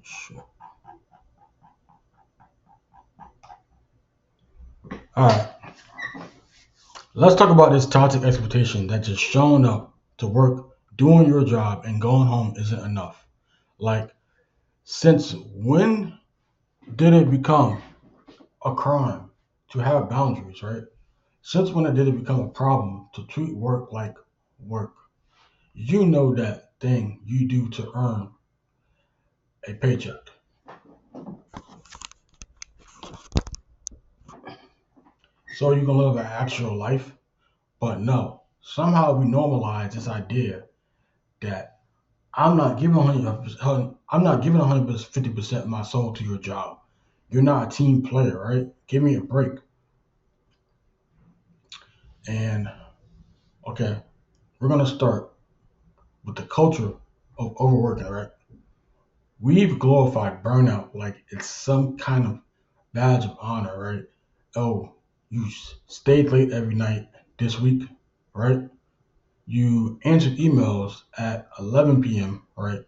Sure. All right. Let's talk about this toxic expectation that just showing up to work, doing your job, and going home isn't enough. Like, since when did it become a crime to have boundaries, right? Since when did it become a problem to treat work like work? You know that thing you do to earn a paycheck. So you can live an actual life, but no. Somehow we normalize this idea that I'm not giving 150% of my soul to your job. You're not a team player, right? Give me a break. And okay, we're gonna start with the culture of overworking, right? We've glorified burnout like it's some kind of badge of honor, right? Oh, you stayed late every night this week, right? You answered emails at 11 p.m., right?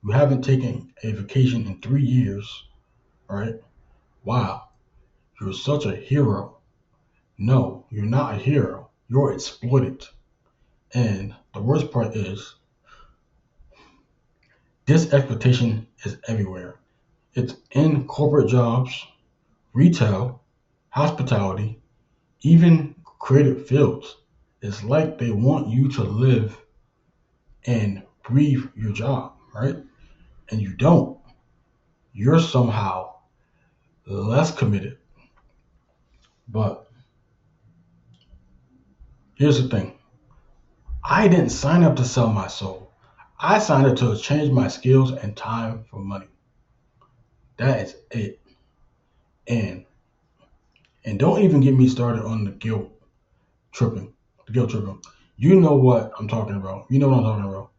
You haven't taken a vacation in 3 years, right? Wow, you're such a hero. No, you're not a hero. You're exploited. And the worst part is, this expectation is everywhere. It's in corporate jobs, retail, hospitality, even creative fields. It's like they want you to live and breathe your job, right? And you don't. You're somehow less committed. But here's the thing, I didn't sign up to sell my soul. I signed up to exchange my skills and time for money. That is it. And and don't even get me started on the tripping. The guilt tripping. You know what I'm talking about. You know what I'm talking about.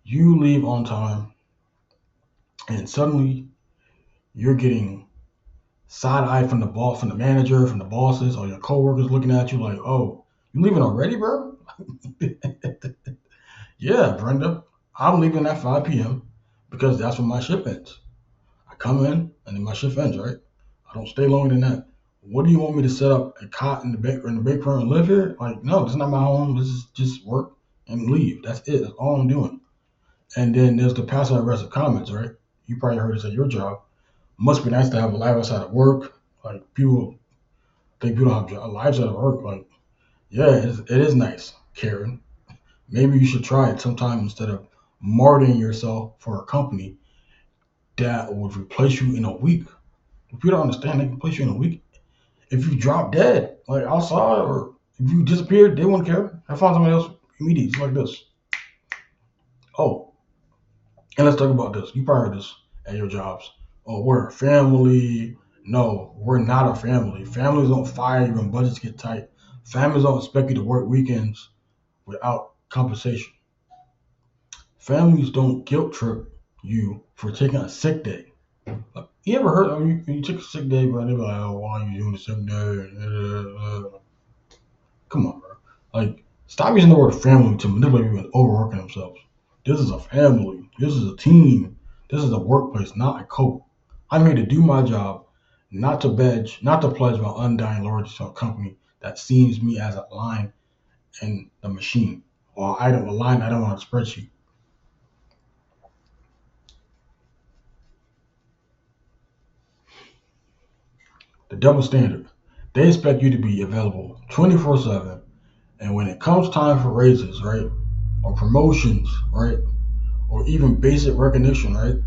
You leave on time and suddenly you're getting side eye from the boss, from the manager, from the bosses, or your coworkers looking at you like, "Oh, you leaving already, bro?" Yeah, Brenda, I'm leaving at 5 p.m. because that's when my shift ends. I come in and then my shift ends, right? I don't stay longer than that. What do you want me to set up a cot in the back room and live here? Like, no, this is not my home. This is just work and leave. That's it. That's all I'm doing. And then there's the passive aggressive comments, right? You probably heard this at your job. Must be nice to have a life outside of work. Like people think people don't have lives outside of work. Like, yeah, it is nice, Karen. Maybe you should try it sometime instead of martyring yourself for a company that would replace you in a week. If you don't understand, they can replace you in a week. If you drop dead, like outside, or if you disappeared, they wouldn't care. I find somebody else immediately, just like this. Oh, and let's talk about this. You probably heard this at your jobs. Oh, we're a family. No, we're not a family. Families don't fire you when budgets get tight. Families don't expect you to work weekends without compensation. Families don't guilt trip you for taking a sick day. Like, you ever heard? I mean, you take a sick day, bro, and they be like, "Oh, why are you doing a sick day?" Come on, bro. Like, stop using the word family to manipulate people into overworking themselves. This is a family. This is a team. This is a workplace, not a cult. I'm here to do my job, not to pledge my undying loyalty to a company that sees me as a line in the machine, or a line I don't want to spreadsheet. The double standard. They expect you to be available 24/7, and when it comes time for raises, right, or promotions, right, or even basic recognition, right,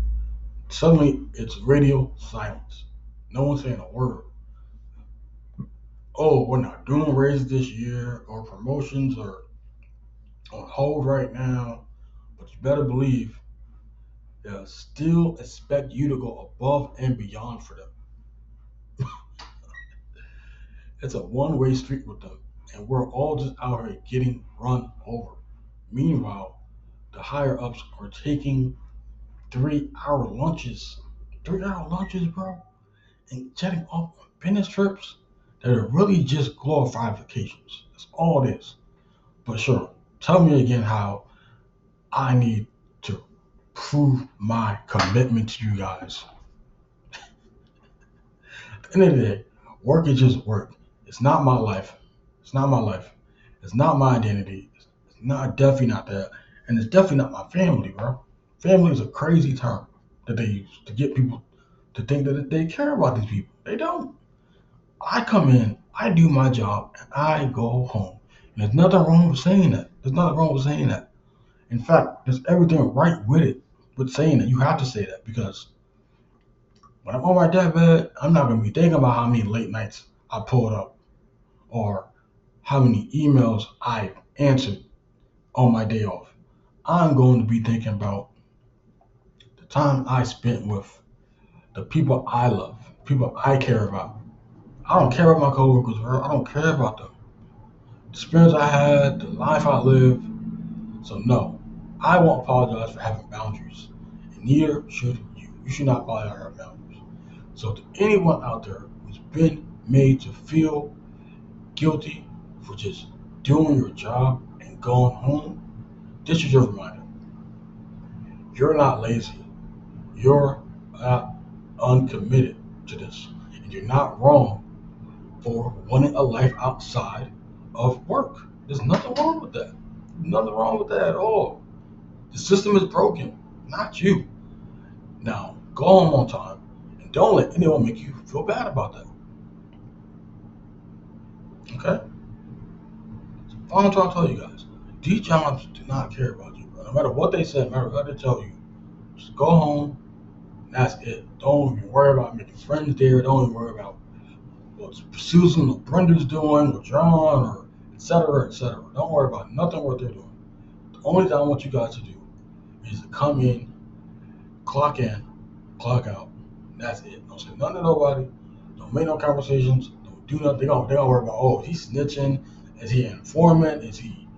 suddenly it's radio silence. No one's saying a word. Oh, we're not doing raises this year, or promotions are on hold right now. But you better believe they'll still expect you to go above and beyond for them. It's a one-way street with them, and we're all just out here getting run over. Meanwhile, the higher ups are taking 3 hour lunches. 3 hour lunches, bro, and chatting off on business trips that are really just glorified vacations. That's all it is. But sure, tell me again how I need to prove my commitment to you guys. At the end of the day, work is just work. It's not my life. It's not my life. It's not my identity. It's not definitely not that. And it's definitely not my family, bro. Family is a crazy term that they use to get people to think that they care about these people. They don't. I come in, I do my job, and I go home. And there's nothing wrong with saying that. There's nothing wrong with saying that. In fact, there's everything right with it, with saying that. You have to say that because when I'm on my deathbed, I'm not going to be thinking about how many late nights I pulled up or how many emails I answered on my day off. I'm going to be thinking about the time I spent with the people I love, people I care about. I don't care about my coworkers, bro. I don't care about them. The experience I had, the life I lived. So no, I won't apologize for having boundaries, and neither should you. You should not apologize for having boundaries. So to anyone out there who's been made to feel guilty for just doing your job and going home, this is your reminder. You're not lazy. You're not uncommitted to this. And you're not wrong for wanting a life outside of work. There's nothing wrong with that. Nothing wrong with that at all. The system is broken, not you. Now, go home on time and don't let anyone make you feel bad about that. Okay? So all I'm trying to tell you guys, these jobs do not care about you, bro. No matter what they say, no matter what they tell you, just go home and that's it. Don't even worry about making friends there. Don't even worry about what Susan or Brenda's doing or John or et cetera, et cetera. Don't worry about nothing what they're doing. The only thing I want you guys to do is to come in, clock out. That's it. Don't say nothing to nobody. Don't make no conversations. Don't do nothing. They gonna worry about, oh, he's snitching. Is he an informant? Is he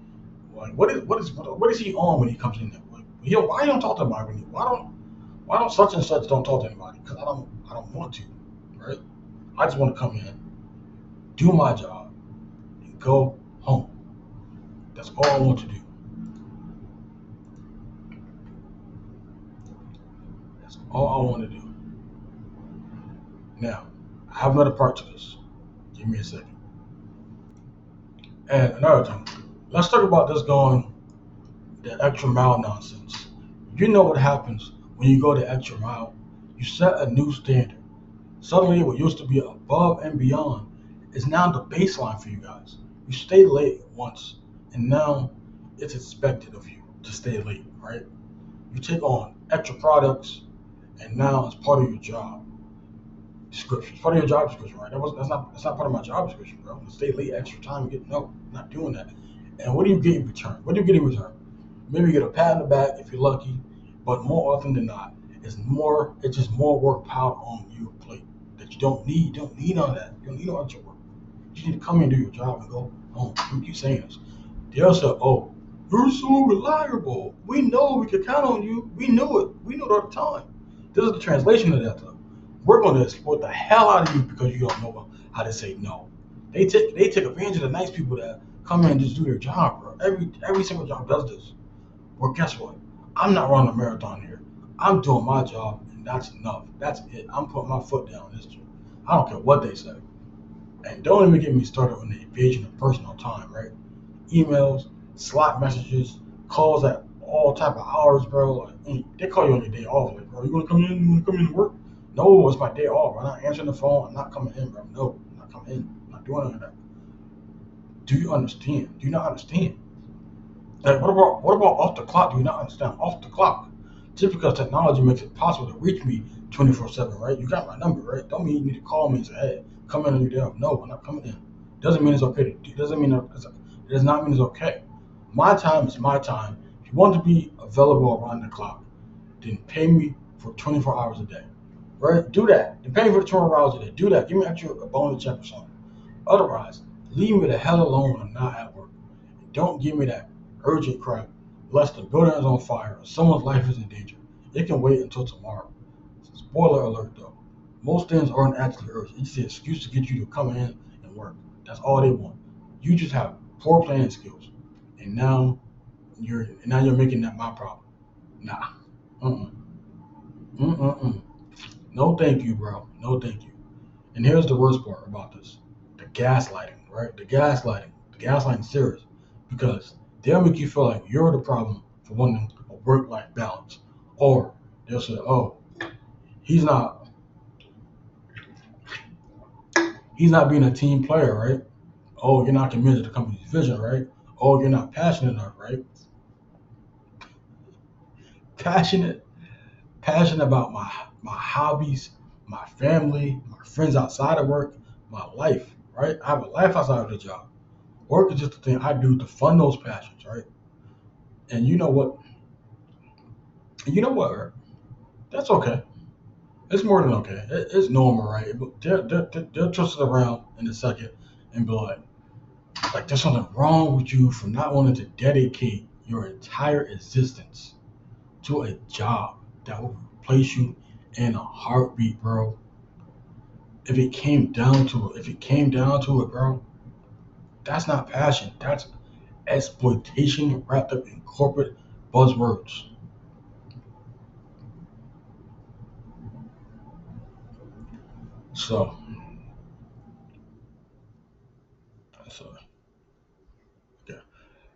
like what is he on when he comes in there? Like, why you don't talk to anybody? Why don't such and such don't talk to anybody? Because I don't want to, right? I just want to come in, do my job, and go home. That's all I want to do. That's all I want to do. Now, I have another part to this. Give me a second. And another thing, let's talk about this going the extra mile nonsense. You know what happens when you go the extra mile? You set a new standard. Suddenly, what used to be above and beyond is now the baseline for you guys. You stay late once, and now it's expected of you to stay late, right? You take on extra products, and now it's part of your job description. It's part of your job description, right? That's not part of my job description, bro. Stay late extra time. No, I'm not doing that. And what do you get in return? What do you get in return? Maybe you get a pat on the back if you're lucky, but more often than not, it's just more work piled on your plate that you don't need. You don't need none of that. You don't need no extra work. You just need to come in and do your job and go home. We keep saying this. The other said, oh, you're so reliable. We know we can count on you. We knew it. We knew it all the time. This is the translation of that though. We're going to exploit the hell out of you because you don't know how to say no. They take advantage of the nice people that come in and just do their job, bro. Every single job does this. Well, guess what? I'm not running a marathon here. I'm doing my job, and that's enough. That's it. I'm putting my foot down on this job. I don't care what they say. And don't even get me started on the invasion of personal time, right? Emails, Slack messages, calls at all type of hours, bro. Like, they call you on your day off. Like, bro, you want to come in? You want to come in to work? No, it's my day off. I'm not answering the phone. I'm not coming in, bro. No, I'm not coming in. I'm not doing any of that. Do you understand? Do you not understand? Like, what about off the clock? Do you not understand? Off the clock. Just because technology makes it possible to reach me 24/7, right? You got my number, right? Don't mean you need to call me and say, hey, come in on your day off. No, I'm not coming in. Doesn't mean it's okay to do. It does not mean it's okay. My time is my time. If you want to be available around the clock, then pay me for 24 hours a day, right? Do that. Then pay me for 24 hours a day. Do that. Give me extra a bonus check or something. Otherwise, leave me the hell alone when I'm not at work. And don't give me that urgent crap unless the building is on fire or someone's life is in danger. It can wait until tomorrow. Spoiler alert though. Most things aren't actually urgent. It's just an excuse to get you to come in and work. That's all they want. You just have poor planning skills. And now you're making that my problem. Nah. Mm-mm. No, thank you, bro. No, thank you. And here's the worst part about this: the gaslighting, right? The gaslighting serious because they'll make you feel like you're the problem for wanting a work-life balance, or they'll say, "Oh, he's not he's not being a team player, right? Oh, you're not committed to the company's vision, right? Oh, you're not passionate enough, right? Passionate, passionate about my hobbies, my family, my friends outside of work, my life, right? I have a life outside of the job. Work is just the thing I do to fund those passions, right? And you know what? You know what? Right? That's okay. It's more than okay. It's normal, right? But they'll twist it around in a second and be like there's something wrong with you for not wanting to dedicate your entire existence to a job that will replace you in a heartbeat, bro. If it came down to it, bro, that's not passion. That's exploitation wrapped up in corporate buzzwords. So, so yeah.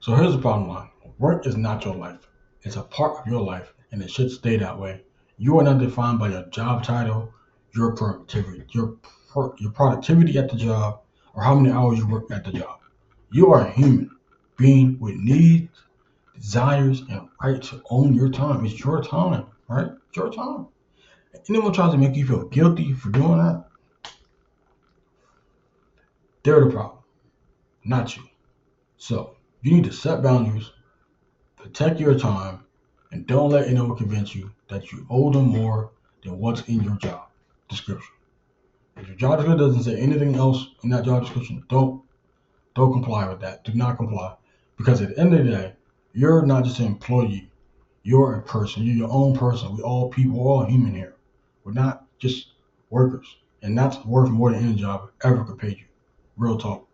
So here's the bottom line: work is not your life. It's a part of your life, and it should stay that way. You are not defined by your job title, your productivity at the job, or how many hours you work at the job. You are a human being with needs, desires, and right to own your time. It's your time, right? It's your time. Anyone tries to make you feel guilty for doing that, they're the problem, not you. So you need to set boundaries, protect your time, and don't let anyone convince you that you owe them more than what's in your job description. If your job description doesn't say anything else in that job description, don't comply with that. Do not comply. Because at the end of the day, you're not just an employee. You're a person. You're your own person. We all people, we're all human here. We're not just workers. And that's worth more than any job ever could pay you. Real talk.